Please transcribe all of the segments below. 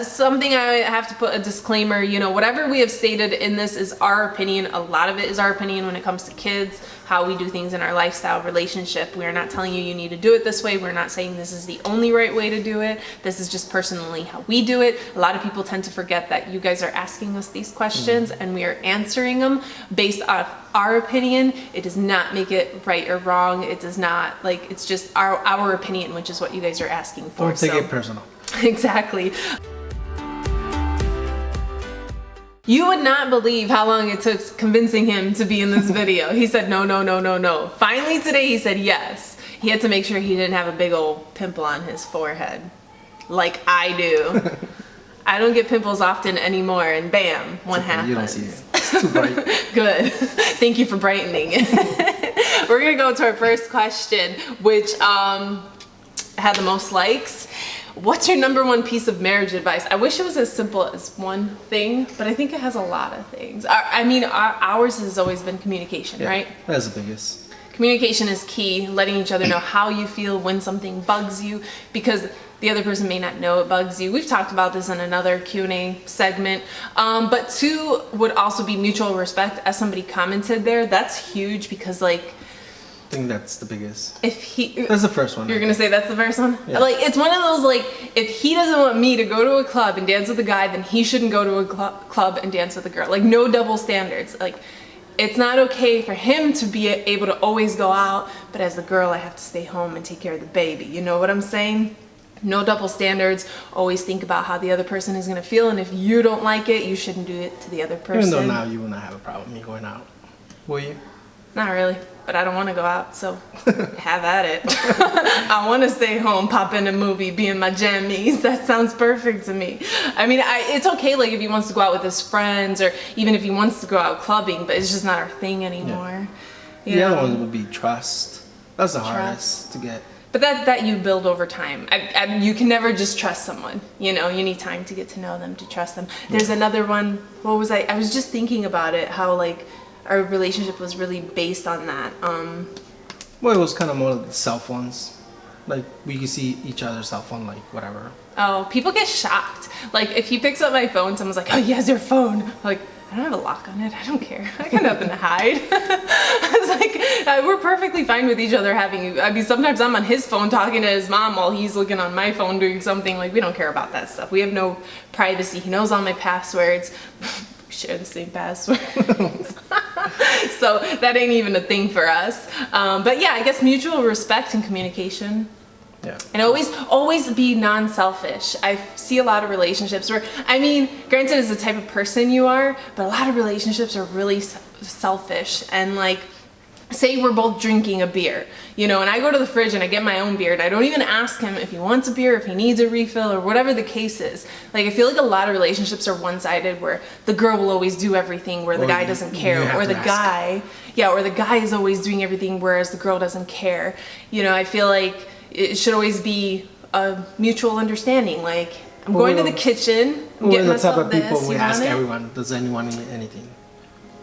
Something I have to put a disclaimer, you know, whatever we have stated in this is our opinion. A lot of it is our opinion when it comes to kids, how we do things in our lifestyle, relationship. We are not telling you need to do it this way. We're not saying this is the only right way to do it. This is just personally how we do it. A lot of people tend to forget that you guys are asking us these questions and we are answering them based on our opinion. It does not make it right or wrong. It does not, like, it's just our opinion, which is what you guys are asking for. Don't take it personal. Exactly. You would not believe how long it took convincing him to be in this video. He said no, no, no, no, no. Finally today he said yes. He had to make sure he didn't have a big old pimple on his forehead like I do. I don't get pimples often anymore, and bam, one happens. You don't see it. It's too bright. Good. Thank you for brightening it. We're gonna go to our first question, which had the most likes. What's your number one piece of marriage advice? I wish it was as simple as one thing, but I think it has a lot of things. Ours has always been communication, right? That's the biggest. Communication is key, letting each other know how you feel when something bugs you, because the other person may not know it bugs you. We've talked about this in another Q&A segment. But two would also be mutual respect. As somebody commented there, that's huge because, like, I think that's the biggest. That's the first one. You're gonna say that's the first one? Yeah. Like, it's one of those, like, if he doesn't want me to go to a club and dance with a guy, then he shouldn't go to a club and dance with a girl. Like, no double standards. Like, it's not okay for him to be able to always go out, but as the girl, I have to stay home and take care of the baby. You know what I'm saying? No double standards. Always think about how the other person is gonna feel, and if you don't like it, you shouldn't do it to the other person. Even though now you will not have a problem with me going out. Will you? Not really, but I don't want to go out, so have at it. I want to stay home, pop in a movie, be in my jammies. That sounds perfect to me. I mean, it's okay, like, if he wants to go out with his friends, or even if he wants to go out clubbing, but it's just not our thing anymore. Yeah. The other one would be trust. That's the hardest to get. But that you build over time. You can never just trust someone. You know, you need time to get to know them, to trust them. There's another one. What was I was just thinking about it, how, like, our relationship was really based on that. Well, it was kind of more of the cell phones. Like, we could see each other's cell phone, like, whatever. Oh, people get shocked. Like, if he picks up my phone, someone's like, oh, he has your phone. I'm like, I don't have a lock on it. I don't care. I got nothing to hide. I was like, we're perfectly fine with each other having, I mean, sometimes I'm on his phone talking to his mom while he's looking on my phone doing something. Like, we don't care about that stuff. We have no privacy. He knows all my passwords. We share the same password. So that ain't even a thing for us. But yeah, I guess mutual respect and communication. Yeah. And always be non-selfish. I see a lot of relationships where, I mean, granted it's the type of person you are, but a lot of relationships are really selfish. And, like, say we're both drinking a beer, you know, and I go to the fridge and I get my own beer and I don't even ask him if he wants a beer, if he needs a refill, or whatever the case is. Like, I feel like a lot of relationships are one-sided, where the girl will always do everything where the guy doesn't care, or the guy is always doing everything whereas the girl doesn't care. You know, I feel like it should always be a mutual understanding. Like, I'm going to the kitchen, I'm getting myself this. We're the type of people we ask everyone, does anyone need anything?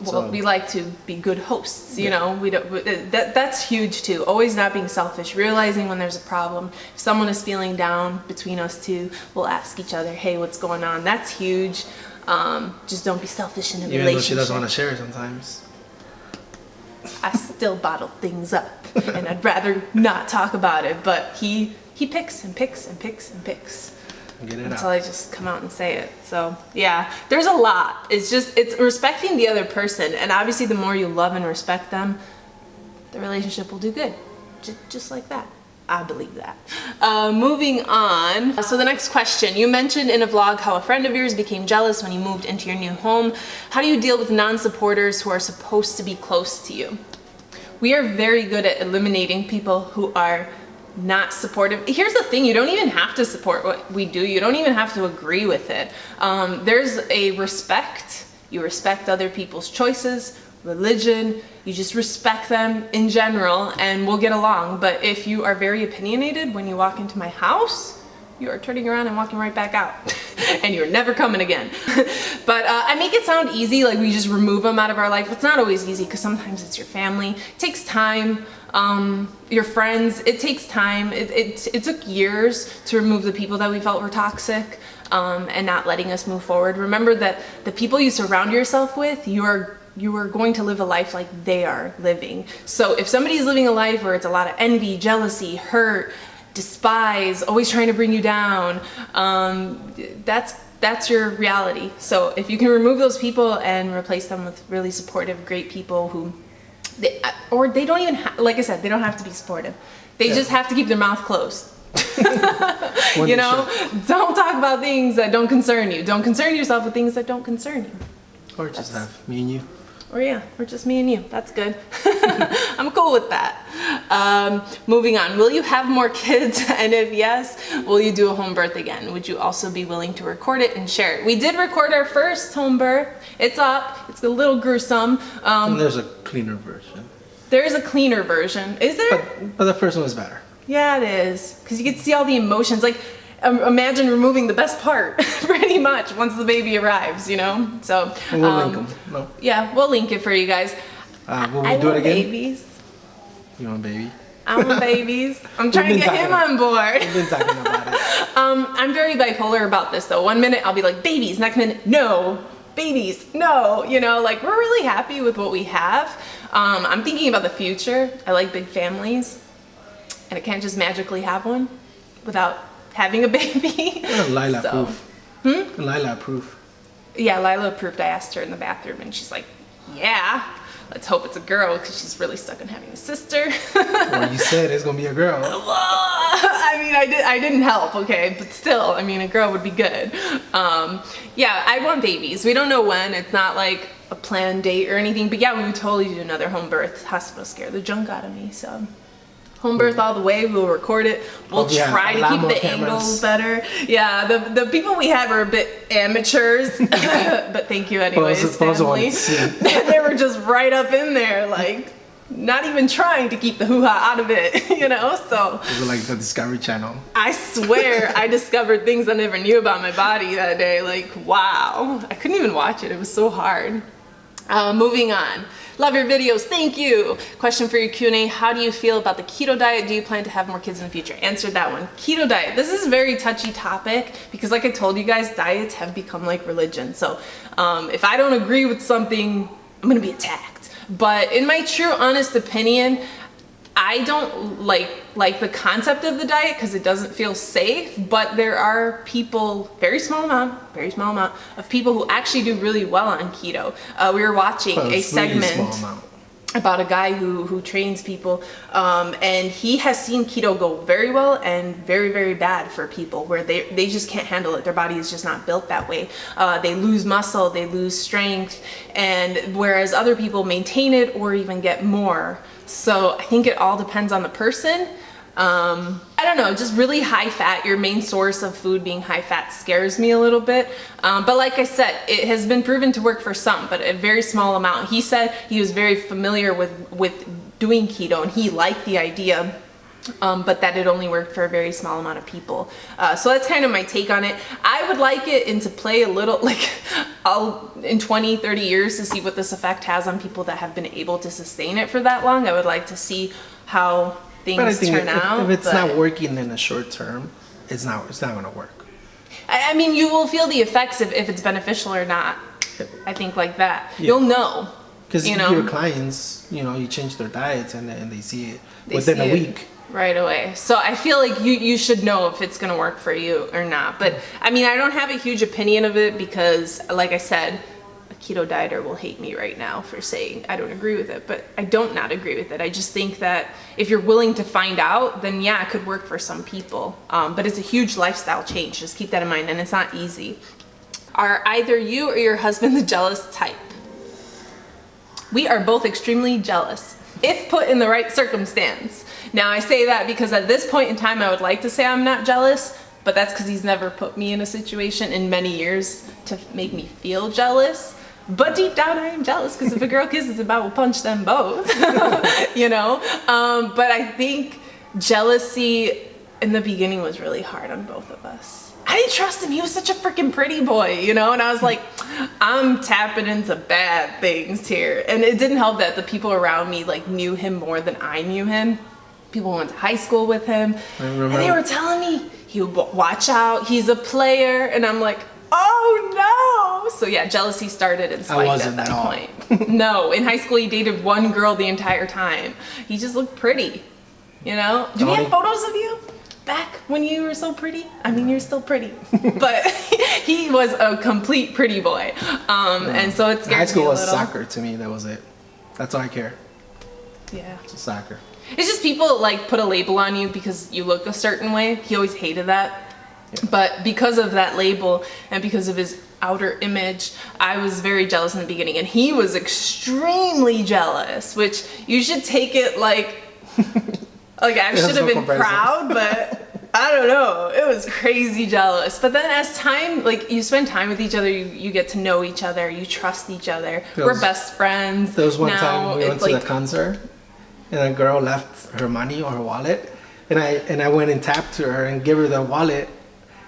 Well, we like to be good hosts, you know. We don't. That's huge too. Always not being selfish. Realizing when there's a problem. If someone is feeling down between us two, we'll ask each other, "Hey, what's going on?" That's huge. Just don't be selfish in a relationship. Even though she doesn't want to share sometimes. I still bottle things up, and I'd rather not talk about it. But he picks and picks and picks and picks. Until I just come out and say it. So yeah, there's a lot. It's respecting the other person, and obviously the more you love and respect them, the relationship will do good. Just like that. I believe that. Moving on. So the next question, you mentioned in a vlog how a friend of yours became jealous when you moved into your new home. How do you deal with non-supporters who are supposed to be close to you? We are very good at eliminating people who are not supportive. Here's the thing, you don't even have to support what we do. You don't even have to agree with it. There's a respect. You respect other people's choices, religion. You just respect them in general, and we'll get along. But if you are very opinionated when you walk into my house, you are turning around and walking right back out. And you're never coming again. But I make it sound easy, like we just remove them out of our life. It's not always easy, because sometimes it's your family. It takes time. Your friends, it takes time. It took years to remove the people that we felt were toxic. and not letting us move forward. Remember that the people you surround yourself with, you are going to live a life like they are living. So if somebody's living a life where it's a lot of envy, jealousy, hurt, despise, always trying to bring you down, that's your reality. So if you can remove those people and replace them with really supportive, great people who, they don't even, like I said, they don't have to be supportive. They just have to keep their mouth closed. You know, don't talk about things that don't concern you. Don't concern yourself with things that don't concern you. Or just have me and you. Or just me and you. That's good. I'm cool with that. Moving on. Will you have more kids? And if yes, will you do a home birth again? Would you also be willing to record it and share it? We did record our first home birth. It's up. It's a little gruesome. And there's a cleaner version. There is a cleaner version. Is there? But the first one is better. Yeah, it is. Because you can see all the emotions. Like, imagine removing the best part, pretty much, once the baby arrives, you know? So, and we'll link them. No. Yeah, we'll link it for you guys. Will we do it again? Babies. You want baby? I want babies. I'm trying to get him on board. We've been talking about it. I'm very bipolar about this, though. One minute I'll be like, babies. Next minute, no. Babies, no. You know, like, we're really happy with what we have. I'm thinking about the future. I like big families. And I can't just magically have one without having a baby. Lila approved. Lila approved. Yeah, Lila approved. I asked her in the bathroom and she's like, yeah, let's hope it's a girl because she's really stuck on having a sister. Well, you said it's going to be a girl. I mean, I didn't help, okay? But still, I mean, a girl would be good. Yeah, I want babies. We don't know when. It's not like a planned date or anything. But yeah, we would totally do another home birth. Hospital scare the junk out of me, so... Home birth all the way. We'll record it. We'll try to keep the angles better. Yeah, the people we had were a bit amateurs, but thank you anyways, family. They were just right up in there, like not even trying to keep the hoo-ha out of it, you know. So it was like the Discovery Channel. I swear, I discovered things I never knew about my body that day. Like, wow, I couldn't even watch it. It was so hard. Moving on. Love your videos, thank you. Question for your Q&A, how do you feel about the keto diet? Do you plan to have more kids in the future? Answered that one. Keto diet, this is a very touchy topic because like I told you guys, diets have become like religion. So if I don't agree with something, I'm gonna be attacked. But in my true honest opinion, I don't like the concept of the diet because it doesn't feel safe, but there are people, very small amount of people who actually do really well on keto. We were watching a segment about a guy who trains people, and he has seen keto go very well and very, very bad for people where they just can't handle it. Their body is just not built that way. They lose muscle, they lose strength, and whereas other people maintain it or even get more. So I think it all depends on the person. I don't know, just really high fat, your main source of food being high fat scares me a little bit. But like I said, it has been proven to work for some, but a very small amount. He said he was very familiar with doing keto and he liked the idea, but that it only worked for a very small amount of people. So that's kind of my take on it. I would like it into play a little, like in 20, 30 years to see what this effect has on people that have been able to sustain it for that long. I would like to see how things turn out. If it's not working in the short term, it's not going to work. I mean, you will feel the effects if it's beneficial or not. I think like that. Yeah. You'll know. Because your clients, you change their diets and they see it within a week. Right away. So I feel like you should know if it's going to work for you or not. But I mean, I don't have a huge opinion of it because, like I said, a keto dieter will hate me right now for saying I don't agree with it, but I don't not agree with it. I just think that if you're willing to find out, then yeah, it could work for some people. But it's a huge lifestyle change. Just keep that in mind, and it's not easy. Are either you or your husband the jealous type? We are both extremely jealous, if put in the right circumstance. Now I say that because at this point in time, I would like to say I'm not jealous, but that's because he's never put me in a situation in many years to make me feel jealous. But deep down, I am jealous because if a girl kisses him, I will punch them both, But I think jealousy in the beginning was really hard on both of us. I didn't trust him. He was such a freaking pretty boy, And I was like, I'm tapping into bad things here. And it didn't help that the people around me knew him more than I knew him. People went to high school with him, and they were telling me he would watch out, he's a player, and I'm like, oh no. So yeah, jealousy started and spiked at that point. No, in high school he dated one girl the entire time. He just looked pretty, you know. Do we have photos of you back when you were so pretty? I mean, you're still pretty, but he was a complete pretty boy. And so it scared me a little. High school was soccer to me. That was it. That's all I care. Yeah. It's soccer. It's just people like put a label on you because you look a certain way. He always hated that. Yeah. But because of that label and because of his outer image, I was very jealous in the beginning, and he was extremely jealous, which you should take it like I should have been proud, but I don't know. It was crazy jealous. But then as time, like you spend time with each other, you get to know each other, you trust each other. We're best friends. There was one time we went to the concert, and a girl left her money or her wallet, and I went and tapped to her and gave her the wallet,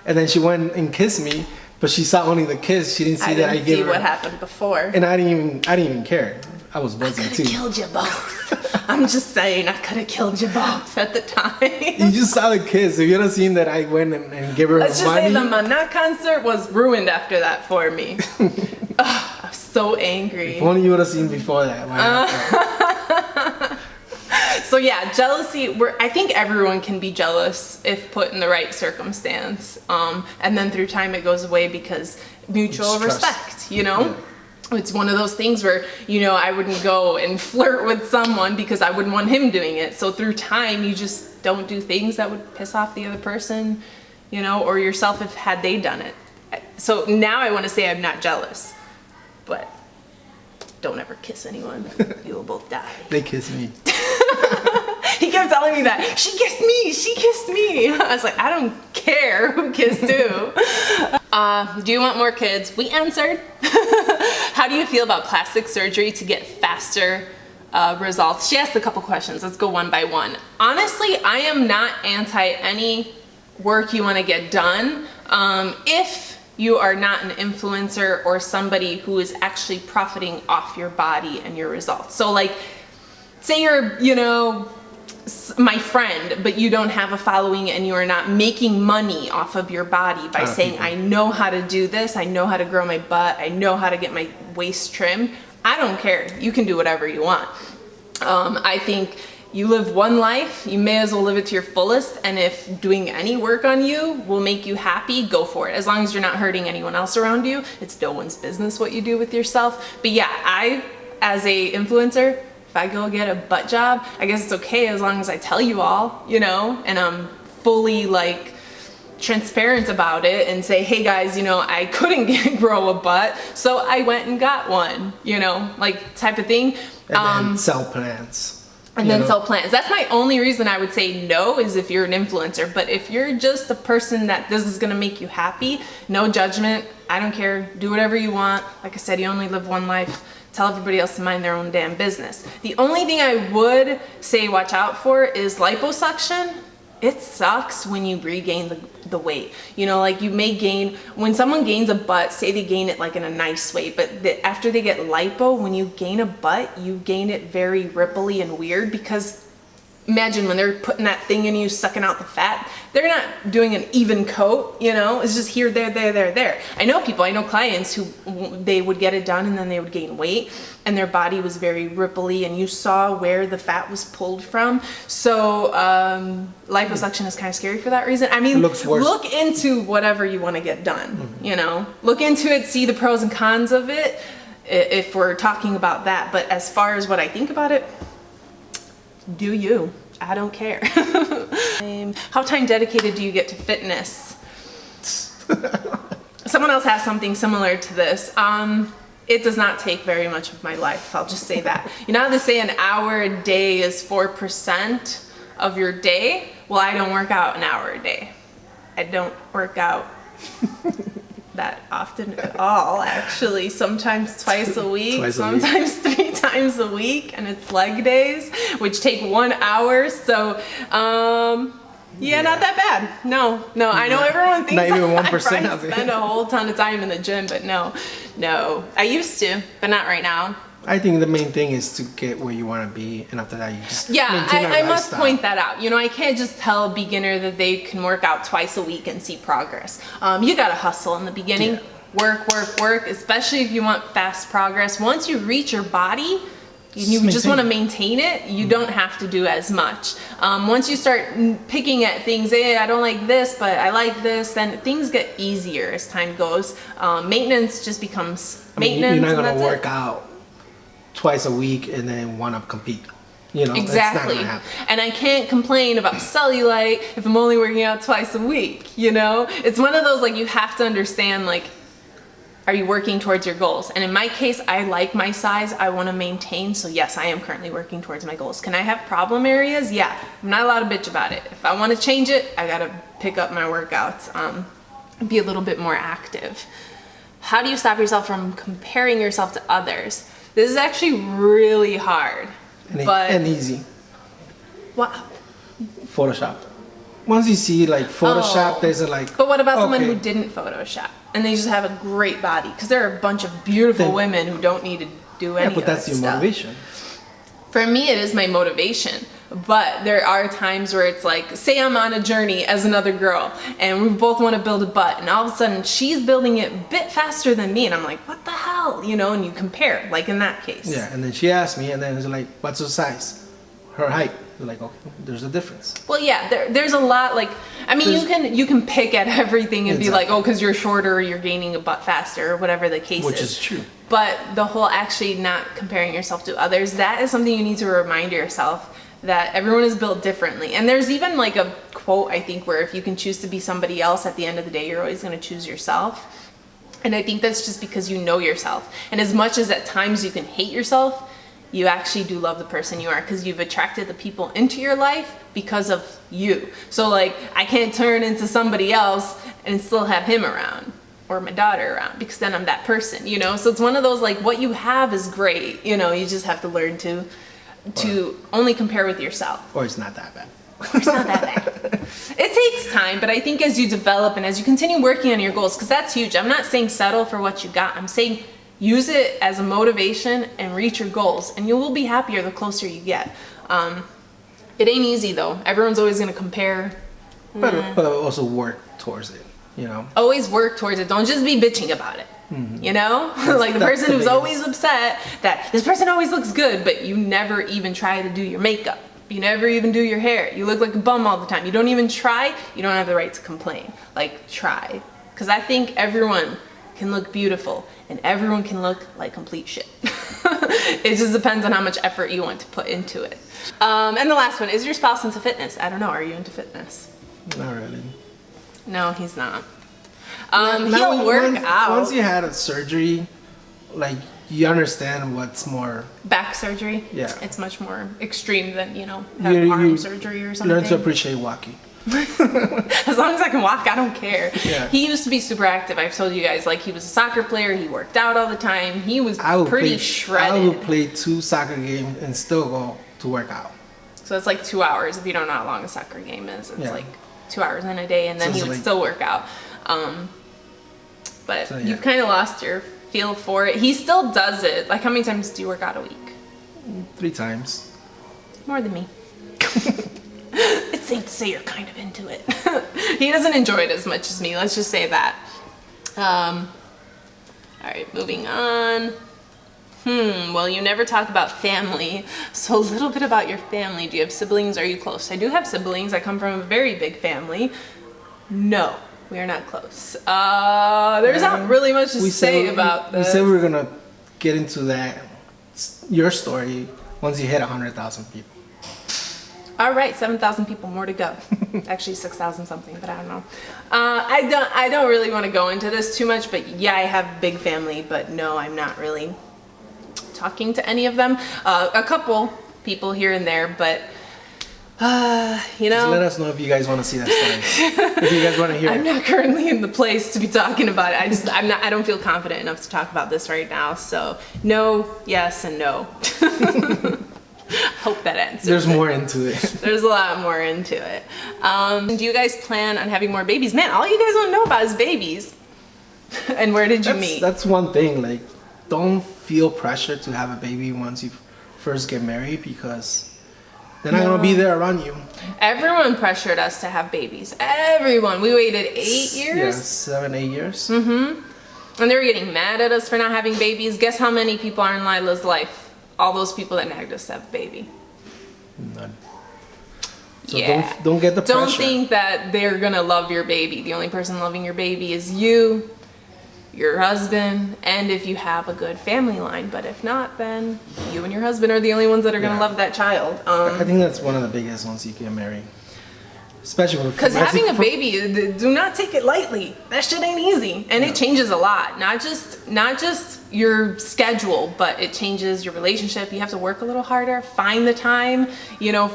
and then she went and kissed me, but she saw only the kiss. She didn't see that I gave her. I didn't see what happened before. And I didn't even care. I was buzzing too. I could have killed you both. I'm just saying, I could have killed you both at the time. You just saw the kiss. If you had seen that I went and gave her Let's money. Let's just say the Mana concert was ruined after that for me. I was so angry. If only you would have seen before that. So yeah, jealousy, I think everyone can be jealous if put in the right circumstance. And then through time it goes away because mutual respect, you know? Yeah. It's one of those things where, you know, I wouldn't go and flirt with someone because I wouldn't want him doing it. So through time, you just don't do things that would piss off the other person, you know, or yourself if had they done it. So now I want to say I'm not jealous, but don't ever kiss anyone. You will both die. They kiss me. He kept telling me that. She kissed me. She kissed me. I was like, I don't care who kissed who. Do you want more kids? We answered. How do you feel about plastic surgery to get faster results? She asked a couple questions. Let's go one by one. Honestly, I am not anti any work you want to get done. If you are not an influencer or somebody who is actually profiting off your body and your results. So like, say you're, you know, my friend, but you don't have a following and you are not making money off of your body by saying, I know how to do this, I know how to grow my butt, I know how to get my waist trimmed. I don't care. You can do whatever you want. I think you live one life, you may as well live it to your fullest, and if doing any work on you will make you happy, go for it. As long as you're not hurting anyone else around you, it's no one's business what you do with yourself. But yeah, I, as a influencer, if I go get a butt job, I guess it's okay as long as I tell you all, you know, and I'm fully like transparent about it and say, hey guys, you know, I couldn't grow a butt, so I went and got one, you know, like type of thing. And then sell plans. And then sell plans. That's my only reason I would say no, is if you're an influencer. But if you're just a person that this is gonna make you happy, no judgment, I don't care, do whatever you want. Like I said, you only live one life. Tell everybody else to mind their own damn business. The only thing I would say watch out for is liposuction. It sucks when you regain the weight. You know, like you may gain, when someone gains a butt, say they gain it like in a nice way, but after they get lipo, when you gain a butt, you gain it very ripply and weird, because imagine when they're putting that thing in you, sucking out the fat, they're not doing an even coat, you know, it's just here, there, there, there, there. I know people, I know clients who they would get it done and then they would gain weight and their body was very ripply and you saw where the fat was pulled from. So liposuction is kind of scary for that reason. I mean, look into whatever you want to get done, you know, look into it, see the pros and cons of it, if we're talking about that. But as far as what I think about it, do you? I don't care. How time dedicated do you get to fitness? Someone else has something similar to this. It does not take very much of my life, I'll just say that. You know how they say an hour a day is 4% of your day? Well, I don't work out an hour a day. I don't work out that often at all, actually. Sometimes twice a week, sometimes 3 times a week, and it's leg days, which take 1 hour. So, yeah, not that bad. No, I know everyone thinks not even 1% I spend a whole ton of time in the gym, but no. I used to, but not right now. I think the main thing is to get where you want to be, and after that you just Yeah, maintain a I must lifestyle. point that out. You know, I can't just tell a beginner that they can work out twice a week and see progress. You gotta hustle in the beginning. Yeah. Work, especially if you want fast progress. Once you reach your body, you just want to maintain it, you don't have to do as much. Once you start picking at things, hey, I don't like this, but I like this, then things get easier as time goes. Maintenance just becomes maintenance. You're not and going to that's work out twice a week and then want to compete. You know, exactly. That's not gonna happen. And I can't complain about cellulite if I'm only working out twice a week, you know? It's one of those, like, you have to understand, like, are you working towards your goals? And in my case, I like my size, I want to maintain, so yes, I am currently working towards my goals. Can I have problem areas? Yeah, I'm not allowed to bitch about it. If I want to change it, I gotta pick up my workouts, be a little bit more active. How do you stop yourself from comparing yourself to others? This is actually really hard, and easy. What? Photoshop. Once you see like Photoshop, there's a like. But what about someone who didn't Photoshop and they just have a great body? Because there are a bunch of beautiful women who don't need to do any of that stuff. But that's your motivation. For me, it is my motivation. But there are times where it's like, say I'm on a journey as another girl and we both want to build a butt, and all of a sudden she's building it a bit faster than me, and I'm like, what the hell? You know, and you compare, like in that case. Yeah, and then she asked me, and then it's like, what's her size? Her height. You're like, okay, there's a difference. Well, yeah, there's a lot, like, I mean, you can pick at everything and be like, oh, because you're shorter, you're gaining a butt faster, or whatever the case is. Which is true. But the whole actually not comparing yourself to others, that is something you need to remind yourself, that everyone is built differently. And there's even like a quote, I think, where if you can choose to be somebody else, at the end of the day, you're always going to choose yourself. And I think that's just because you know yourself. And as much as at times you can hate yourself, you actually do love the person you are, because you've attracted the people into your life because of you. So like, I can't turn into somebody else and still have him around, or my daughter around, because then I'm that person, you know? So it's one of those, like, what you have is great, you know, you just have to learn to only compare with yourself. Or it's not that bad. It's not that bad. It takes time, but I think as you develop and as you continue working on your goals, because that's huge. I'm not saying settle for what you got. I'm saying use it as a motivation and reach your goals, and you will be happier the closer you get. It ain't easy though. Everyone's always going to compare. But also work towards it, you know? Always work towards it. Don't just be bitching about it. Mm-hmm. You know? Like the person who's always upset that this person always looks good, but you never even try to do your makeup. You never even do your hair. You look like a bum all the time. You don't even try. You don't have the right to complain. Like, try. Because I think everyone can look beautiful and everyone can look like complete shit. It just depends on how much effort you want to put into it. And the last one, is your spouse into fitness? I don't know. Are you into fitness? Not really. No, he's not. He'll work out. Once you had a surgery, like, you understand what's more... Back surgery? Yeah. It's much more extreme than, you know, have arm surgery or something. Learn to appreciate walking. As long as I can walk, I don't care. Yeah. He used to be super active. I've told you guys, like, he was a soccer player. He worked out all the time. He was pretty shredded. I would play 2 soccer games and still go to work out. So it's like 2 hours. If you don't know how long a soccer game is, it's like 2 hours in a day, and then he would still work out. But you've kind of lost your feel for it. He still does it. Like, how many times do you work out a week? 3 times. More than me. It's safe to say you're kind of into it. He doesn't enjoy it as much as me. Let's just say that. All right, moving on. Well, you never talk about family. So a little bit about your family. Do you have siblings? Are you close? I do have siblings. I come from a very big family. No, we are not close. There's not really much to say about this. We said we were going to get into that, your story, once you hit 100,000 people. All right, 7,000 people, more to go. Actually 6,000 something, but I don't know. I don't really want to go into this too much, but yeah, I have a big family, but no, I'm not really talking to any of them. A couple people here and there, but you know. Just let us know if you guys want to see that story. If you guys want to hear I'm it. not currently in the place to be talking about it. I don't feel confident enough to talk about this right now. So no, yes, and no. Hope that answers. There's more into it. There's a lot more into it. Do you guys plan on having more babies? Man, all you guys want to know about is babies. And where did you meet? That's one thing. Like, don't feel pressure to have a baby once you first get married because they're not gonna be there around you. Everyone pressured us to have babies. Everyone. We waited 8 years. Yeah, 7, 8 years. Mm-hmm. And they were getting mad at us for not having babies. Guess how many people are in Lila's life? All those people that nagged us to have a baby. None. So Yeah. don't get the pressure. Don't think that they're gonna love your baby. The only person loving your baby is you, your husband, and if you have a good family line. But if not, then you and your husband are the only ones that are gonna love that child. I think that's one of the biggest ones you get married. Especially because having a baby, do not take it lightly. That shit ain't easy, and it changes a lot. Not just your schedule, but it changes your relationship. You have to work a little harder, find the time,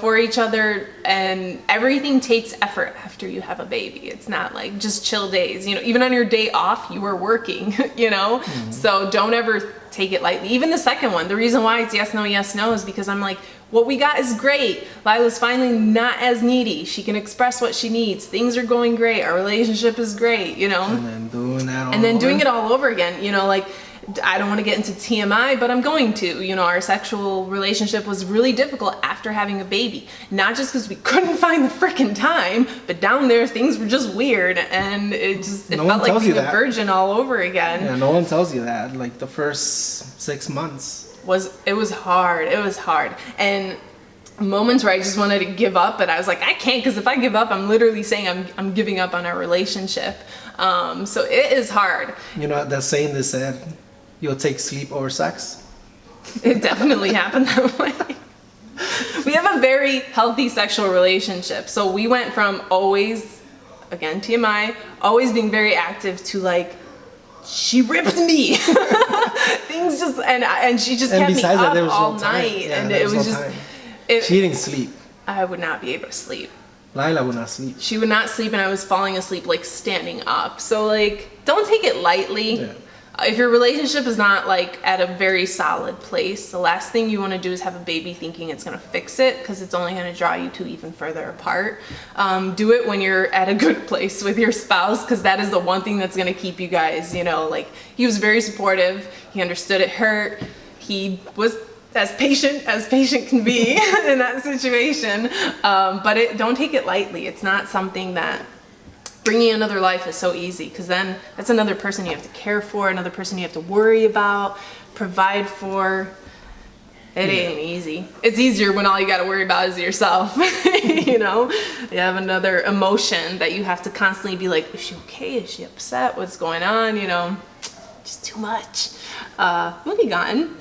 for each other, and everything takes effort after you have a baby. It's not like just chill days. Even on your day off, you are working. Mm-hmm. So don't ever take it lightly. Even the second one, the reason why it's yes, no is because I'm like, what we got is great. Lila's finally not as needy. She can express what she needs. Things are going great. Our relationship is great, And then doing that all And then over. doing it all over again, like, I don't want to get into TMI, but I'm going to. Our sexual relationship was really difficult after having a baby. Not just because we couldn't find the freaking time, but down there things were just weird, and it felt like being a virgin all over again. Yeah, no one tells you that. Like the first 6 months. It was hard. It was hard. And moments where I just wanted to give up, but I was like, I can't, because if I give up, I'm literally saying I'm giving up on our relationship. So it is hard. That saying they said, you'll take sleep over sex? It definitely happened that way. We have a very healthy sexual relationship. So we went from always, again, TMI, always being very active to like, she ripped me. Things just, and she just kept me up all night. Yeah, and it was just, she didn't sleep. I would not be able to sleep. Lila would not sleep. She would not sleep, and I was falling asleep like standing up. So like, don't take it lightly. Yeah. If your relationship is not like at a very solid place, the last thing you want to do is have a baby thinking it's going to fix it, because it's only going to draw you two even further apart. Do it when you're at a good place with your spouse, because that is the one thing that's going to keep you guys, like, he was very supportive. He understood it hurt. He was as patient can be in that situation. But don't take it lightly. It's not something that bringing another life is so easy, because then that's another person you have to care for, another person you have to worry about, provide for. It ain't easy. It's easier when all you got to worry about is yourself. You have another emotion that you have to constantly be like, is she okay? Is she upset? What's going on? Just too much. Moving on.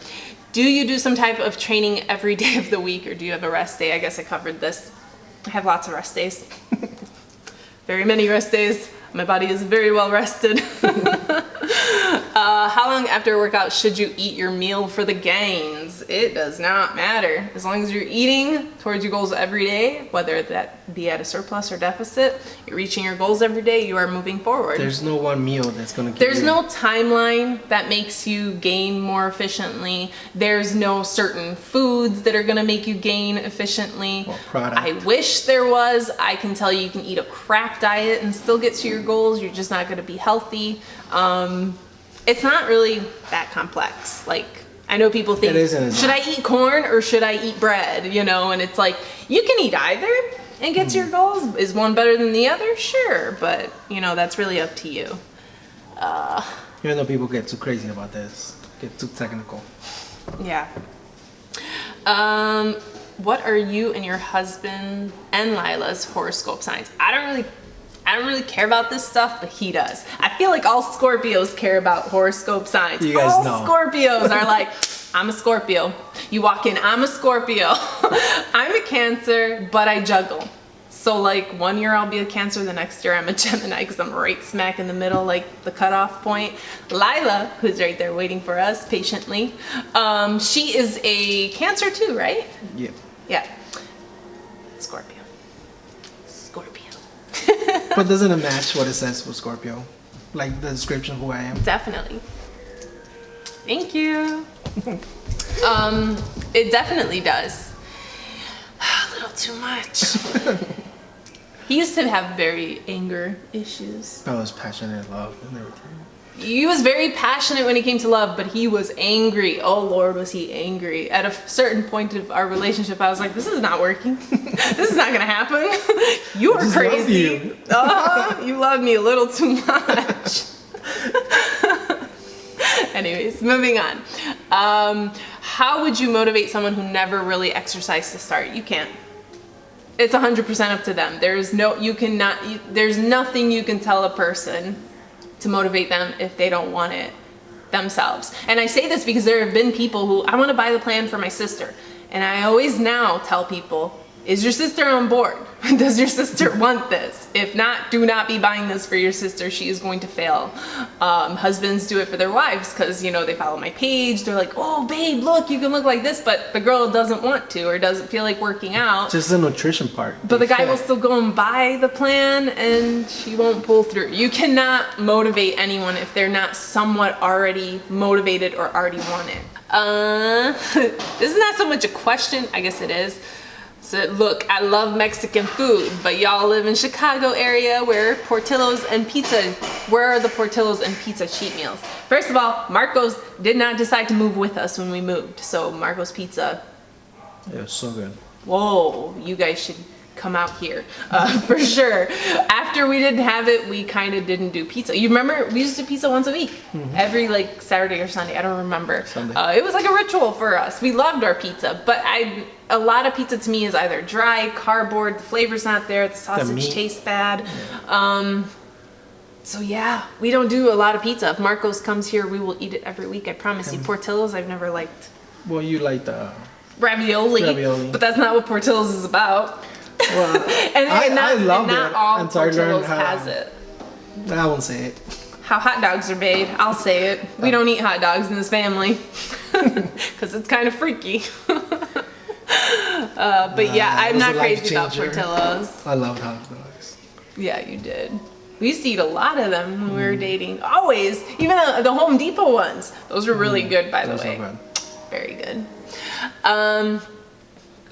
Do you do some type of training every day of the week, or do you have a rest day? I guess I covered this. I have lots of rest days. Very many rest days. My body is very well rested. How long after a workout should you eat your meal for the gains? It does not matter. As long as you're eating towards your goals every day, whether that be at a surplus or deficit, you're reaching your goals every day, you are moving forward. There's no one meal that's going to There's no timeline that makes you gain more efficiently. There's no certain foods that are going to make you gain efficiently. I wish there was. I can tell you can eat a crap diet and still get to your goals. You're just not going to be healthy. It's not really that complex. Like, I know people think, should I eat corn or should I eat bread? And it's like, you can eat either and get to your goals. Is one better than the other? Sure. But, that's really up to you. Even though people get too crazy about this, get too technical. Yeah. What are you and your husband and Lila's horoscope signs? I don't really care about this stuff, but he does. I feel like all Scorpios care about horoscope signs. You guys know. All Scorpios are like, I'm a Scorpio. You walk in, I'm a Scorpio. I'm a Cancer, but I juggle. So like 1 year I'll be a Cancer, the next year I'm a Gemini, because I'm right smack in the middle, like the cutoff point. Lila, who's right there waiting for us patiently, she is a Cancer too, right? Yeah. Yeah. Scorpio. But doesn't it match what it says for Scorpio? Like the description of who I am? Definitely. Thank you. It definitely does. A little too much. He used to have very anger issues. I was passionate in love and everything. He was very passionate when it came to love, but he was angry. Oh Lord, was he angry. At a certain point of our relationship, I was like, this is not working. This is not gonna happen. You are crazy. You love me a little too much. Anyways, moving on. How would you motivate someone who never really exercised to start? You can't. It's 100% up to them. There's nothing you can tell a person to motivate them if they don't want it themselves. And I say this because there have been people who, I want to buy the plan for my sister. And I always now tell people, is your sister on board? Does your sister want this? If not, do not be buying this for your sister. She is going to fail. Husbands do it for their wives because, they follow my page. They're like, oh, babe, look, you can look like this. But the girl doesn't want to or doesn't feel like working out. Just the nutrition part. But the guy will still go and buy the plan and she won't pull through. You cannot motivate anyone if they're not somewhat already motivated or already want it. This is not so much a question. I guess it is. So look, I love Mexican food, but y'all live in Chicago area where Portillo's and pizza, where are the Portillo's and pizza cheat meals? First of all, Marco's did not decide to move with us when we moved. So Marco's Pizza. It was so good. Whoa, you guys should come out here for sure. After we didn't have it, we kind of didn't do pizza. You remember we used to do pizza once a week, every like Saturday or Sunday. I don't remember. Sunday. It was like a ritual for us. We loved our pizza, but a lot of pizza to me is either dry, cardboard, the flavor's not there, the sausage tastes bad. So yeah, we don't do a lot of pizza. If Marcos comes here, we will eat it every week. I promise you. Portillo's, I've never liked. Well, you like the ravioli, but that's not what Portillo's is about. Well, I love it. Not all Portillo's has it. I won't say it. How hot dogs are made, I'll say it. We don't eat hot dogs in this family because it's kind of freaky. But yeah, I'm not crazy about Portillo's. I love hot dogs. Yeah, you did. We used to eat a lot of them when we were dating. Always, even the Home Depot ones. Those were really good, by the way. Very good.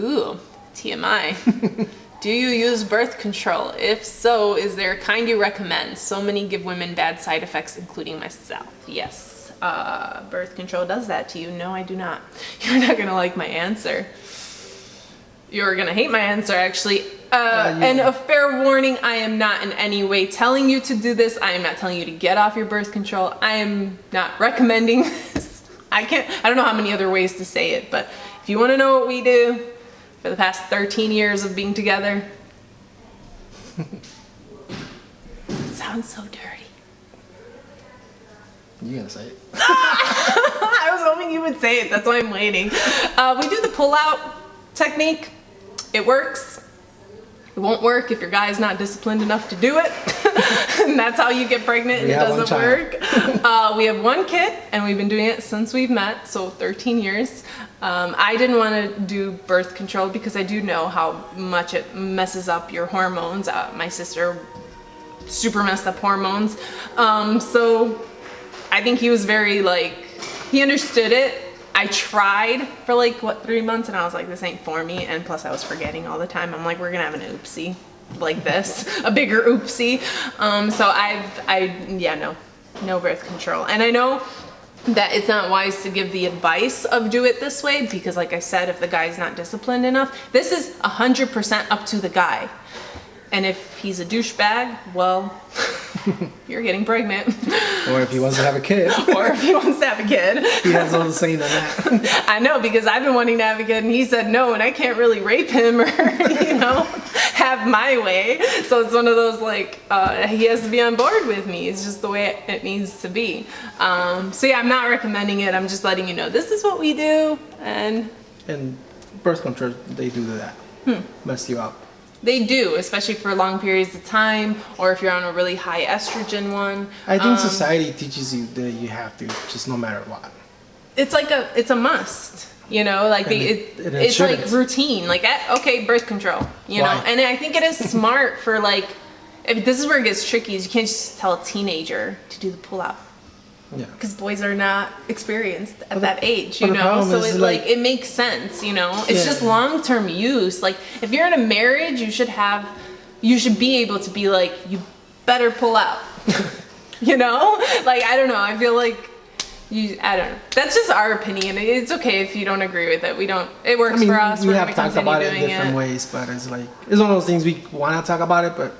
Ooh, TMI. Do you use birth control? If so, is there a kind you recommend? So many give women bad side effects, including myself. Yes, birth control does that to you. No, I do not. You're not gonna like my answer. You're gonna hate my answer, actually. And a fair warning, I am not in any way telling you to do this. I am not telling you to get off your birth control. I am not recommending this. I don't know how many other ways to say it, but if you wanna know what we do for the past 13 years of being together, it sounds so dirty. You gonna say it? I was hoping you would say it, that's why I'm waiting. We do the pull-out technique. It works. It won't work if your guy's not disciplined enough to do it. And that's how you get pregnant and it doesn't work. We have one kid and we've been doing it since we've met, so 13 years. I didn't want to do birth control because I do know how much it messes up your hormones. My sister super messed up hormones. So I think he was very he understood it. I tried for 3 months and I was like, this ain't for me. And plus I was forgetting all the time. I'm like, we're gonna have an oopsie like this, a bigger oopsie. So no birth control. And I know that it's not wise to give the advice of do it this way because like I said, if the guy's not disciplined enough, this is 100% up to the guy. And if he's a douchebag, well, you're getting pregnant. Or if he wants to have a kid. Or if he wants to have a kid. He has all the saying on that. I know, because I've been wanting to have a kid and he said no, and I can't really rape him or, have my way. So it's one of those he has to be on board with me. It's just the way it needs to be. So yeah, I'm not recommending it. I'm just letting you know this is what we do. And birth control, they do that. Mess you up. They do, especially for long periods of time, or if you're on a really high estrogen one. I think society teaches you that you have to, just no matter what. It's a must, it's like routine, okay, birth control, know, and I think it is smart for if this is where it gets tricky, is you can't just tell a teenager to do the pull-out. Yeah. Because boys are not experienced at that age, so it makes sense, It's just long-term use. If you're in a marriage, you should be able to be you better pull out. you know? Like, I don't know. I feel like I don't know. That's just our opinion. It's okay if you don't agree with it. It works for us. We have talked about it in different ways, but it's like, it's one of those things we want to talk about it, but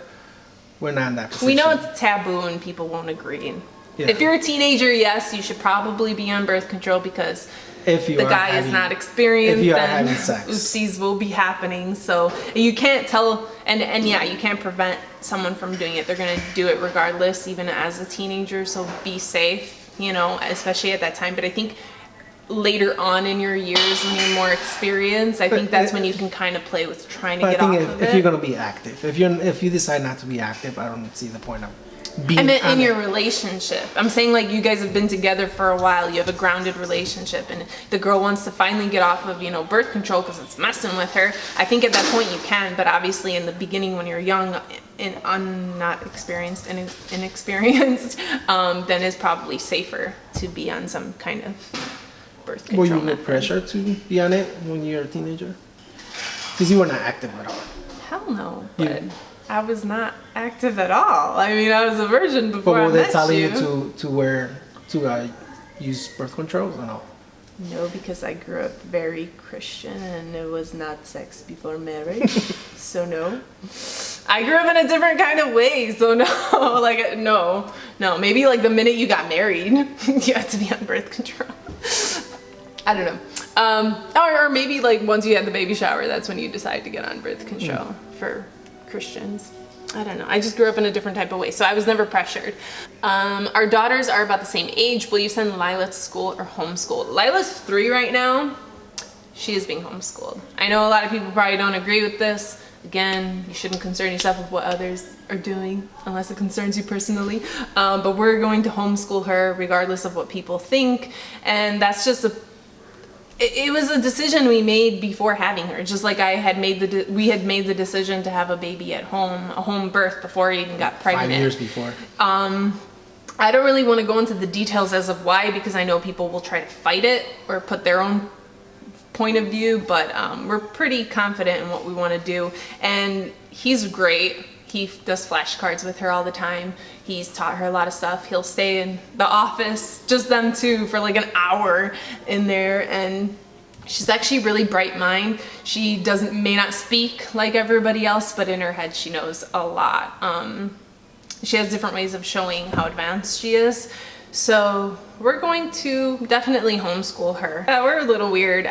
we're not in that position. We know it's taboo and people won't agree. Yeah. If you're a teenager, yes, you should probably be on birth control because if the guy is not experienced, then oopsies will be happening. So you can't tell, and yeah, you can't prevent someone from doing it. They're going to do it regardless, even as a teenager. So be safe. You know, especially at that time. But I think later on in your years, when you're more experienced, I think that's when you can kind of play with trying to get off of it. If you're gonna be active, if you decide not to be active, I don't see the point of being. I meant in your relationship. I'm saying like you guys have been together for a while. You have a grounded relationship, and the girl wants to finally get off of birth control because it's messing with her. I think at that point you can, but obviously in the beginning when you're young and not experienced and inexperienced, then it's probably safer to be on some kind of birth control. Were you under pressure to be on it when you were a teenager? Because you were not active at all. Hell no, but I was not active at all. I mean, I was a virgin before I met you. But were they telling you to use birth controls or no? No, because I grew up very Christian and it was not sex before marriage. So no. I grew up in a different kind of way, so no. Like, no. Maybe like the minute you got married, you had to be on birth control. I don't know. Or maybe like once you had the baby shower, that's when you decide to get on birth control for Christians. I don't know. I just grew up in a different type of way, so I was never pressured. Our daughters are about the same age. Will you send Lila to school or homeschool? Lila's 3 right now. She is being homeschooled. I know a lot of people probably don't agree with this. Again, you shouldn't concern yourself with what others are doing unless it concerns you personally. But we're going to homeschool her regardless of what people think. And that's just it was a decision we made before having her. Just like we had made the decision to have a baby at home, a home birth before I even got pregnant. 5 years before. I don't really want to go into the details as of why, because I know people will try to fight it or put their own point of view, but we're pretty confident in what we want to do. And he's great. He does flashcards with her all the time. He's taught her a lot of stuff. He'll stay in the office, just them two, for like an hour in there. And she's actually really bright mind. She may not speak like everybody else, but in her head she knows a lot. She has different ways of showing how advanced she is. So we're going to definitely homeschool her. We're a little weird.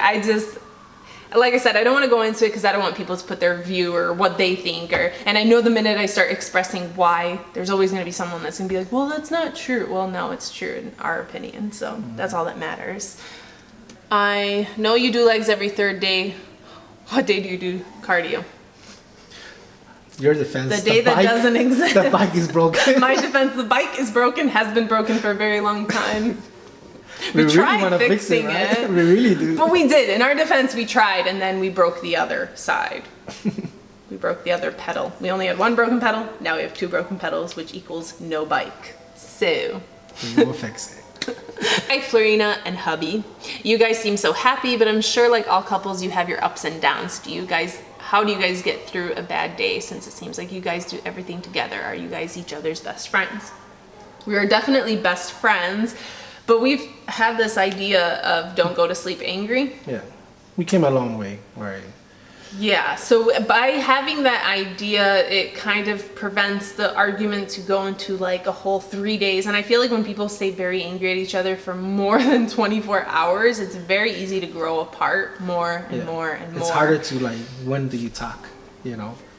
Like I said, I don't want to go into it because I don't want people to put their view or what they think. And I know the minute I start expressing why, there's always going to be someone that's going to be like, well, that's not true. Well, no, it's true in our opinion. So that's all that matters. I know you do legs every 3rd day. What day do you do cardio? Your defense. The day that doesn't exist. The bike is broken. My defense, the bike is broken, has been broken for a very long time. We really tried fixing it. We really do. But we did. In our defense, we tried, and then we broke the other side. We broke the other pedal. We only had 1 broken pedal. Now we have 2 broken pedals, which equals no bike. So we'll fix it. Hi, Florina and hubby. You guys seem so happy, but I'm sure like all couples, you have your ups and downs. How do you guys get through a bad day, since it seems like you guys do everything together? Are you guys each other's best friends? We are definitely best friends. But we've had this idea of don't go to sleep angry. Yeah, we came a long way, right? Yeah, so by having that idea, it kind of prevents the argument to go into like a whole 3 days. And I feel like when people stay very angry at each other for more than 24 hours, it's very easy to grow apart more and more and more. It's harder to like, when do you talk,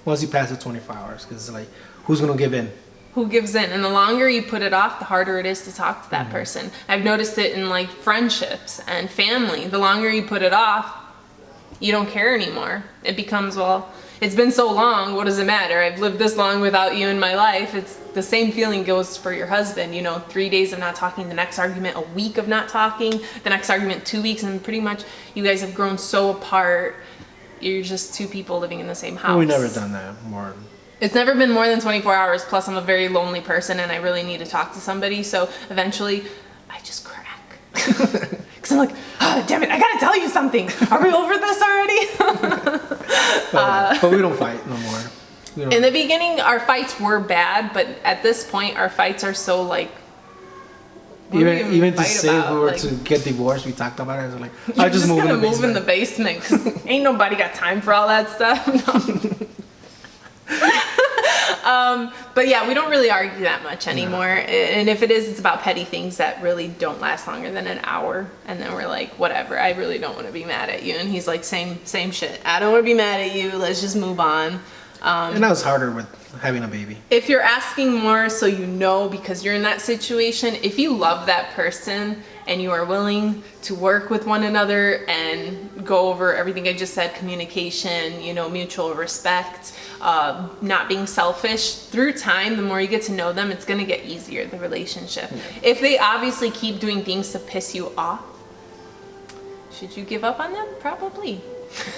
once you pass the 24 hours, because it's like, who's going to give in? Who gives in? And the longer you put it off, the harder it is to talk to that person. I've noticed it in like friendships and family. The longer you put it off, you don't care anymore. It becomes, well, it's been so long, what does it matter? I've lived this long without you in my life. It's the same feeling goes for your husband. 3 days of not talking, the next argument a week of not talking, the next argument 2 weeks, and pretty much you guys have grown so apart. You're just 2 people living in the same house. We've never done that more. It's never been more than 24 hours, plus I'm a very lonely person and I really need to talk to somebody, so eventually I just crack. Because I'm like, oh, damn it, I gotta tell you something. Are we over this already? But we don't fight no more. In the beginning, our fights were bad, but at this point, our fights are so like Even to say if we were to get divorced, we talked about it. I was like, I just move in the basement because ain't nobody got time for all that stuff. No. But yeah, we don't really argue that much anymore. And if it is, it's about petty things that really don't last longer than an hour. And then we're like, whatever, I really don't want to be mad at you. And he's like, same shit. I don't want to be mad at you. Let's just move on. And that was harder with having a baby. If you're asking more so you know, because you're in that situation, if you love that person and you are willing to work with one another and go over everything I just said, communication, you know, mutual respect, not being selfish, through time, the more you get to know them, it's going to get easier, the relationship. If they obviously keep doing things to piss you off, should you give up on them? Probably.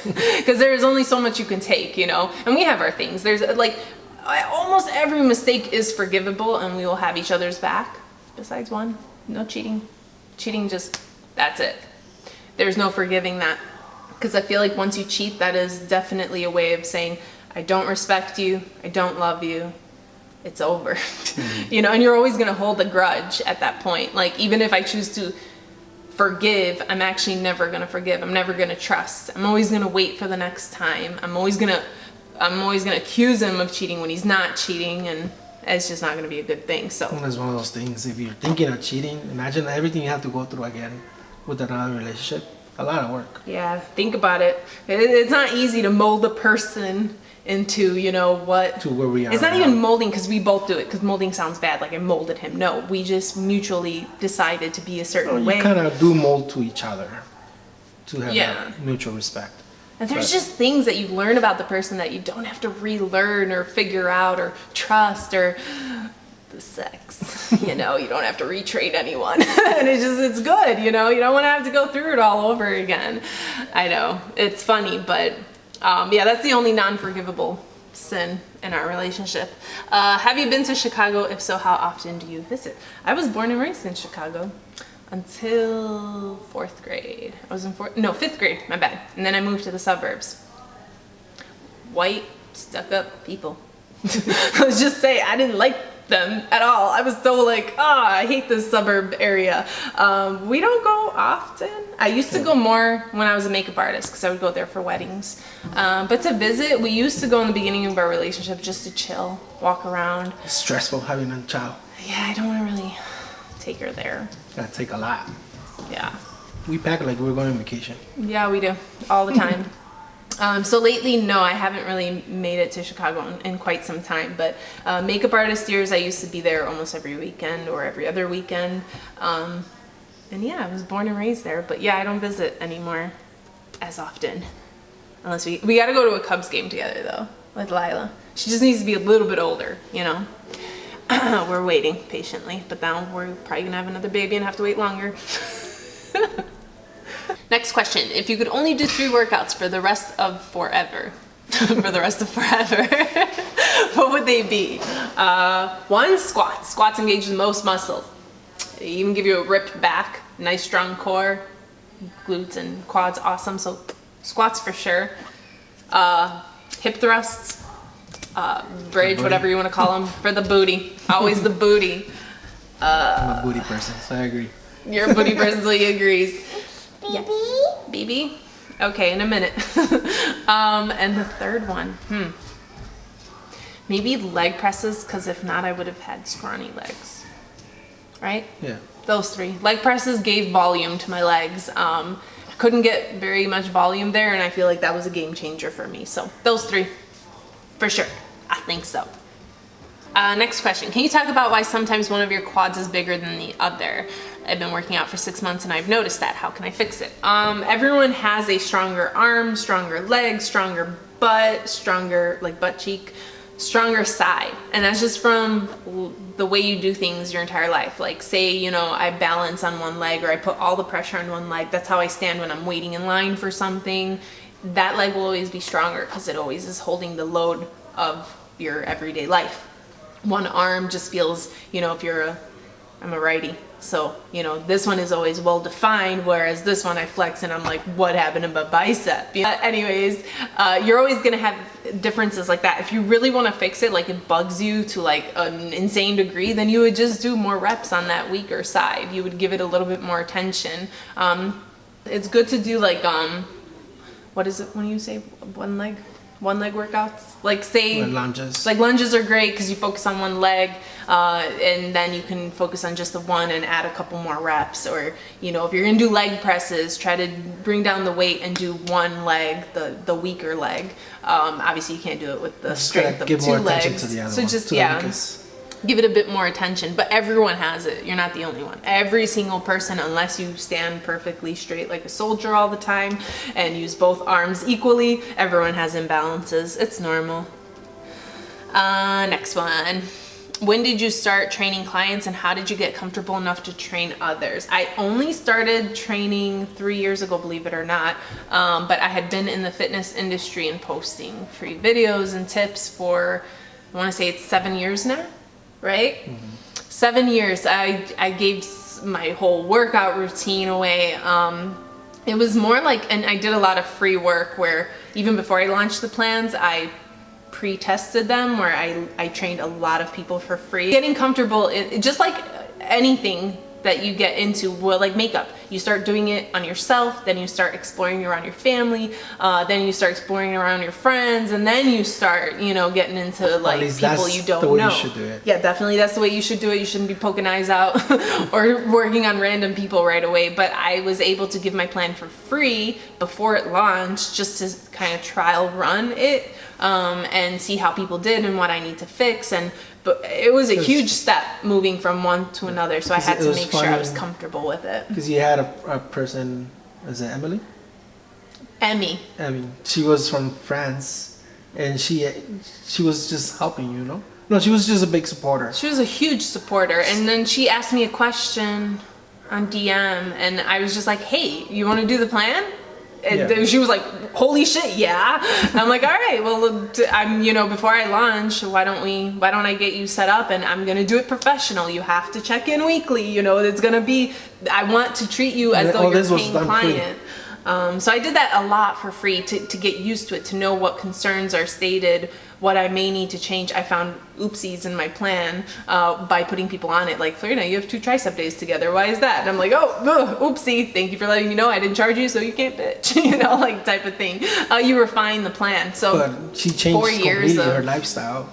Because there is only so much you can take, you know, and we have our things. There's like almost every mistake is forgivable and we will have each other's back, besides one. No cheating. Cheating, just, that's it. There's no forgiving that, because I feel like once you cheat, that is definitely a way of saying, I don't respect you, I don't love you, it's over. You know, and you're always going to hold a grudge at that point. Like, even if I choose to forgive, I'm actually never going to forgive. I'm never going to trust. I'm always going to wait for the next time. I'm always going to accuse him of cheating when he's not cheating, and it's just not going to be a good thing. So it's one of those things. If you're thinking of cheating, imagine everything you have to go through again with another relationship. A lot of work. Yeah, think about it. It's not easy to mold a person into, you know, what to where we are. It's not even molding, because we both do it, because molding sounds bad, like I molded him. No, we just mutually decided to be a certain way. You kind of do mold to each other to have that mutual respect. And there's just things that you learn about the person that you don't have to relearn or figure out or trust, or the sex, you know, you don't have to retrain anyone. And it's good, you know, you don't want to have to go through it all over again. I know, it's funny, but yeah, that's the only non-forgivable sin in our relationship. Have you been to Chicago? If so, how often do you visit? I was born and raised in Chicago until 4th grade. I was in 5th grade, my bad. And then I moved to the suburbs. White, stuck-up people. Let's just say I didn't like them at all. I was so like, I hate this suburb area. We don't go often. I used to go more when I was a makeup artist, because I would go there for weddings. But to visit, we used to go in the beginning of our relationship just to chill, walk around. It's stressful having a child. Yeah, I don't want to really take her there. Gotta take a lot. Yeah. We pack like we're going on vacation. Yeah, we do. All the time. So lately, no, I haven't really made it to Chicago in quite some time, but makeup artist years, I used to be there almost every weekend or every other weekend. And yeah, I was born and raised there, but yeah, I don't visit anymore as often. Unless we got to go to a Cubs game together though, with Lila. She just needs to be a little bit older, you know. We're waiting patiently, but now we're probably gonna have another baby and have to wait longer. Next question. If you could only do 3 workouts for the rest of forever, what would they be? 1, squats. Squats engage the most muscles. They even give you a ripped back, nice strong core, glutes and quads, awesome. So squats for sure. Hip thrusts, bridge, whatever you want to call them, for the booty. Always the booty. I'm a booty person, so I agree. You're a booty person, so he agrees. Yes. BB? Okay, in a minute. And the third one, maybe leg presses, because if not, I would have had scrawny legs. Right? Yeah. Those 3. Leg presses gave volume to my legs. I couldn't get very much volume there, and I feel like that was a game changer for me. So those 3, for sure. I think so. Next question. Can you talk about why sometimes one of your quads is bigger than the other? I've been working out for 6 months and I've noticed that. How can I fix it? Everyone has a stronger arm, stronger legs, stronger butt, stronger like butt cheek, stronger side. And that's just from the way you do things your entire life. Like say, you know, I balance on one leg or I put all the pressure on one leg. That's how I stand when I'm waiting in line for something. That leg will always be stronger because it always is holding the load of your everyday life. One arm just feels, you know, if I'm a righty, So, this one is always well defined, whereas this one I flex and I'm like, what happened to my bicep? Anyways, you're always gonna have differences like that. If you really wanna fix it, like it bugs you to like an insane degree, then you would just do more reps on that weaker side. You would give it a little bit more attention. It's good to do like, what is it when you say one leg workouts? Like say lunges. Like lunges are great because you focus on one leg, and then you can focus on just the one and add a couple more reps. Or if you're gonna do leg presses, try to bring down the weight and do one leg, the weaker leg. Obviously you can't do it with the strength of 2 legs. To the other so one. just Weakest. Give it a bit more attention. But everyone has it. You're not the only one. Every single person, unless you stand perfectly straight like a soldier all the time and use both arms equally, everyone has imbalances. It's normal. Next one. When did you start training clients and how did you get comfortable enough to train others? I only started training 3 years ago, believe it or not. But I had been in the fitness industry and posting free videos and tips for, I want to say it's 7 years now. Right? Mm-hmm. 7 years. I gave my whole workout routine away. It was more like, and I did a lot of free work where even before I launched the plans, I pre-tested them where I trained a lot of people for free. Getting comfortable, just like anything that you get into, well, like makeup, you start doing it on yourself, then you start exploring around your family, then you start exploring around your friends, and then you start, getting into like people you don't know. You should do it. Yeah, definitely, that's the way you should do it. You shouldn't be poking eyes out or working on random people right away. But I was able to give my plan for free before it launched, just to kind of trial run it and see how people did and what I need to fix. But it was a huge step moving from one to another, so I had to make sure I was comfortable with it. Because you had a person, is it Emily? Emmy. She was from France, and she was just helping you, No, she was just a big supporter. She was a huge supporter, and then she asked me a question on DM, and I was just like, hey, you want to do the plan? And she was like, holy shit, yeah. And I'm like, all right, well, I'm, before I launch, why don't I get you set up, and I'm going to do it professional. You have to check in weekly, it's going to be, I want to treat you as though you're a paying client. So I did that a lot for free to get used to it, to know what concerns are stated, what I may need to change. I found oopsies in my plan by putting people on it. Like, Florina, you have 2 tricep days together. Why is that? And I'm like, oopsie. Thank you for letting me know. I didn't charge you, so you can't bitch. Like type of thing. You refine the plan. So but she changed 4 years completely her lifestyle.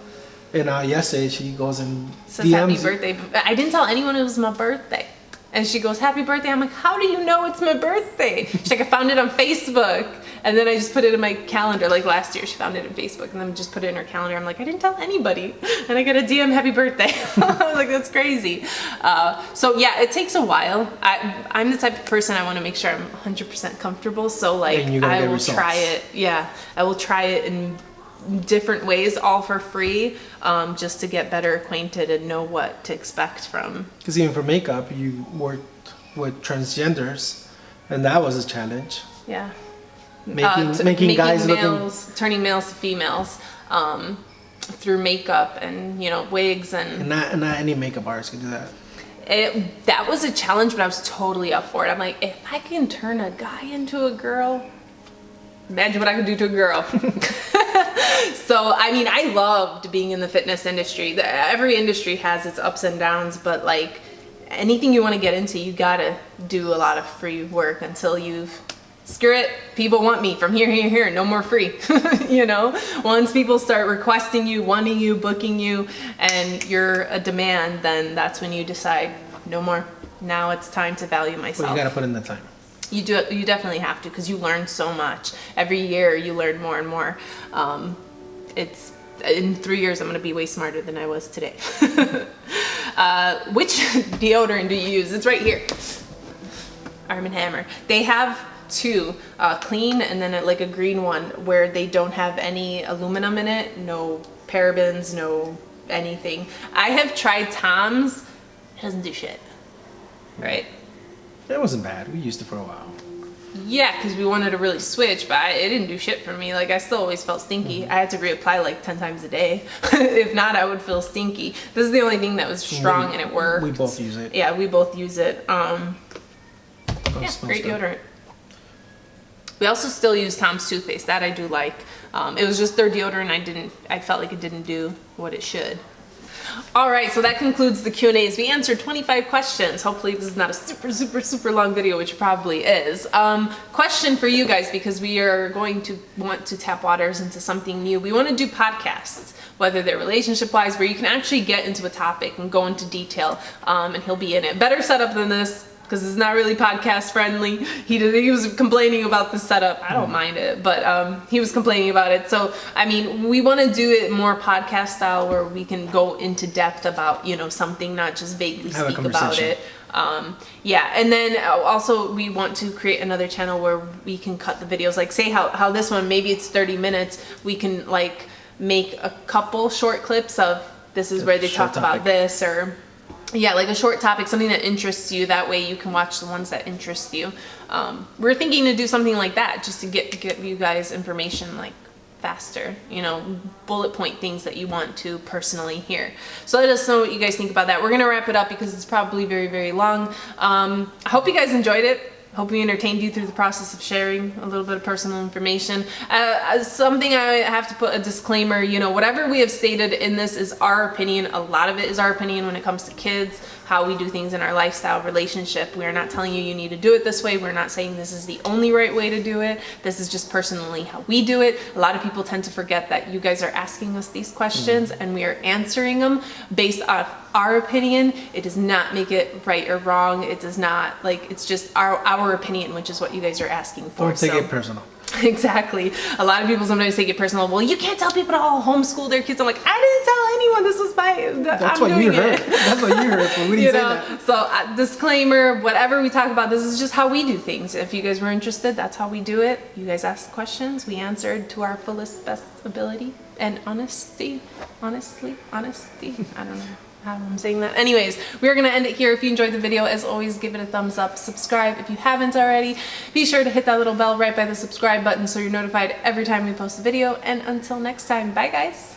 And yesterday she goes and says happy birthday. I didn't tell anyone it was my birthday. And she goes, happy birthday. I'm like, how do you know it's my birthday? She's like, I found it on Facebook. And then I just put it in my calendar. Like last year, she found it on Facebook and then just put it in her calendar. I'm like, I didn't tell anybody. And I got a DM, happy birthday. I was like, that's crazy. So yeah, it takes a while. I'm the type of person, I want to make sure I'm 100% comfortable. So like, I will try it. Yeah, I will try it in different ways, all for free, just to get better acquainted and know what to expect from. Because even for makeup, you worked with transgenders, and that was a challenge. Yeah. Making guys turning males to females through makeup and wigs and not any makeup artist can do that. That was a challenge, but I was totally up for it. I'm like, if I can turn a guy into a girl, imagine what I could do to a girl. So, I loved being in the fitness industry. Every industry has its ups and downs, but like anything you want to get into, you gotta do a lot of free work until you've, screw it, people want me from here, no more free. Once people start requesting you, wanting you, booking you, and you're a demand, then that's when you decide, no more. Now it's time to value myself. Well, you gotta put in the time. You definitely have to, because you learn so much. Every year you learn more and more. It's in 3 years I'm gonna be way smarter than I was today. Which deodorant do you use? It's right here. Arm & Hammer. They have 2, clean and then like a green one where they don't have any aluminum in it, no parabens, no anything. I have tried Tom's. It doesn't do shit. Right? It wasn't bad. We used it for a while. Yeah, because we wanted to really switch, but it didn't do shit for me. Like, I still always felt stinky. I had to reapply like 10 times a day. If not, I would feel stinky. This is the only thing that was strong and it worked. We both use it. Yeah, we both use it. Yeah, great deodorant. We also still use Tom's toothpaste. That I do like. It was just their deodorant. I felt like it didn't do what it should. All right, so that concludes the Q&As. We answered 25 questions. Hopefully this is not a super long video, which it probably is. Question for you guys, because we are going to want to tap waters into something new. We want to do podcasts, whether they're relationship-wise, where you can actually get into a topic and go into detail, and he'll be in it. Better setup than this, because it's not really podcast friendly. He was complaining about the setup. I don't mind it, but he was complaining about it. So, I mean, we want to do it more podcast style, where we can go into depth about, you know, something, not just vaguely speak about it. Yeah, and then also we want to create another channel where we can cut the videos. Like, say how this one, maybe it's 30 minutes. We can like make a couple short clips of this is where they talk about this, or yeah, like a short topic, something that interests you. That way you can watch the ones that interest you. We're thinking to do something like that, just to get you guys information like faster, you know, bullet point things that you want to personally hear. So let us know what you guys think about that. We're gonna wrap it up because it's probably very long. I hope you guys enjoyed it. Hope we entertained you through the process of sharing a little bit of personal information. Something I have to put a disclaimer, you know, whatever we have stated in this is our opinion. A lot of it is our opinion when it comes to kids, how we do things in our lifestyle, relationship. We are not telling you need to do it this way. We're not saying this is the only right way to do it. This is just personally how we do it. A lot of people tend to forget that you guys are asking us these questions and we are answering them based on our opinion. It does not make it right or wrong. It does not, like, it's just our opinion, which is what you guys are asking for. Don't take it personal. Exactly. A lot of people sometimes take it personal. Well, you can't tell people to all homeschool their kids. I'm like, I didn't tell anyone. This was That's what you heard. That's what you heard. But we didn't say that. So disclaimer, whatever we talk about, this is just how we do things. If you guys were interested, that's how we do it. You guys asked questions. We answered to our fullest best ability and honestly. I don't know how I'm saying that. Anyways, we're gonna end it here. If you enjoyed the video, as always, give it a thumbs up. Subscribe if you haven't already. Be sure to hit that little bell right by the subscribe button so you're notified every time we post a video. And until next time, bye guys.